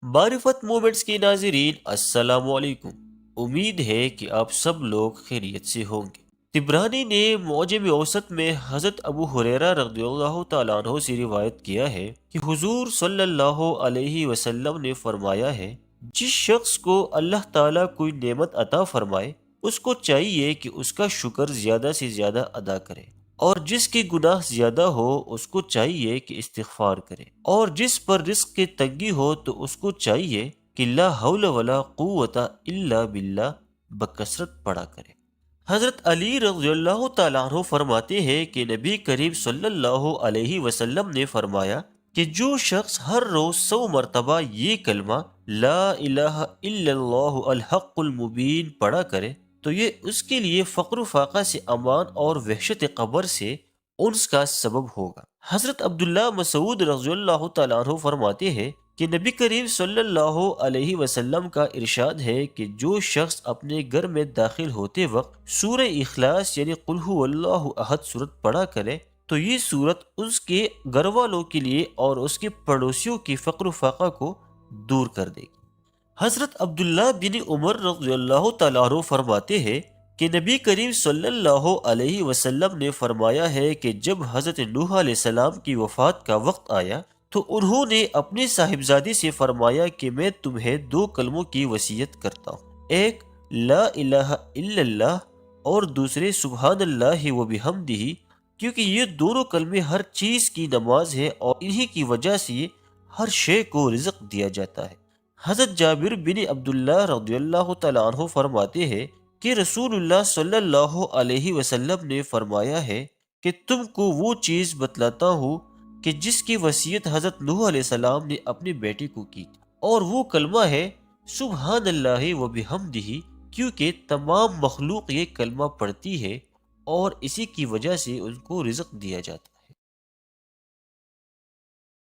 معرفت مومنٹس کے ناظرین السلام علیکم۔ امید ہے کہ آپ سب لوگ خیریت سے ہوں گے۔ طبرانی نے معجم اوسط میں حضرت ابو ہریرہ رضی اللہ تعالیٰ عنہ سے روایت کیا ہے کہ حضور صلی اللہ علیہ وسلم نے فرمایا ہے، جس شخص کو اللہ تعالیٰ کوئی نعمت عطا فرمائے اس کو چاہیے کہ اس کا شکر زیادہ سے زیادہ ادا کرے، اور جس کی گناہ زیادہ ہو اس کو چاہیے کہ استغفار کرے، اور جس پر رزق کی تنگی ہو تو اس کو چاہیے کہ لا حول ولا قوت الا باللہ بکثرت پڑا کرے۔ حضرت علی رضی اللہ تعالیٰ عنہ فرماتے ہیں کہ نبی کریم صلی اللہ علیہ وسلم نے فرمایا کہ جو شخص ہر روز 100 مرتبہ یہ کلمہ لا الہ الا اللہ الحق المبین پڑھا کرے تو یہ اس کے لیے فقر و فاقہ سے امان اور وحشت قبر سے انس کا سبب ہوگا۔ حضرت عبداللہ مسعود رضی اللہ تعالیٰ عنہ فرماتے ہیں کہ نبی کریم صلی اللہ علیہ وسلم کا ارشاد ہے کہ جو شخص اپنے گھر میں داخل ہوتے وقت سورہ اخلاص یعنی قل هو اللہ احد سورت پڑھا کرے تو یہ سورت اس کے گھر والوں کے لیے اور اس کے پڑوسیوں کی فقر و فاقہ کو دور کر دے گی۔ حضرت عبداللہ بن عمر رضی اللہ تعالیٰ عنہ فرماتے ہیں کہ نبی کریم صلی اللہ علیہ وسلم نے فرمایا ہے کہ جب حضرت نوح علیہ السلام کی وفات کا وقت آیا تو انہوں نے اپنے صاحبزادی سے فرمایا کہ میں تمہیں 2 کلموں کی وصیت کرتا ہوں، ایک لا الہ الا اللہ اور دوسرے سبحان اللہ و بحمدہ، کیونکہ یہ دونوں کلمے ہر چیز کی نماز ہے اور انہی کی وجہ سے ہر شے کو رزق دیا جاتا ہے۔ حضرت جابر بن عبداللہ رضی اللہ تعالیٰ عنہ فرماتے ہیں کہ رسول اللہ صلی اللہ علیہ وسلم نے فرمایا ہے کہ تم کو وہ چیز بتلاتا ہوں کہ جس کی وصیت حضرت نوح علیہ السلام نے اپنے بیٹے کو کی تھی، اور وہ کلمہ ہے سبحان اللہ و بحمدہ، کیونکہ تمام مخلوق یہ کلمہ پڑھتی ہے اور اسی کی وجہ سے ان کو رزق دیا جاتا ہے۔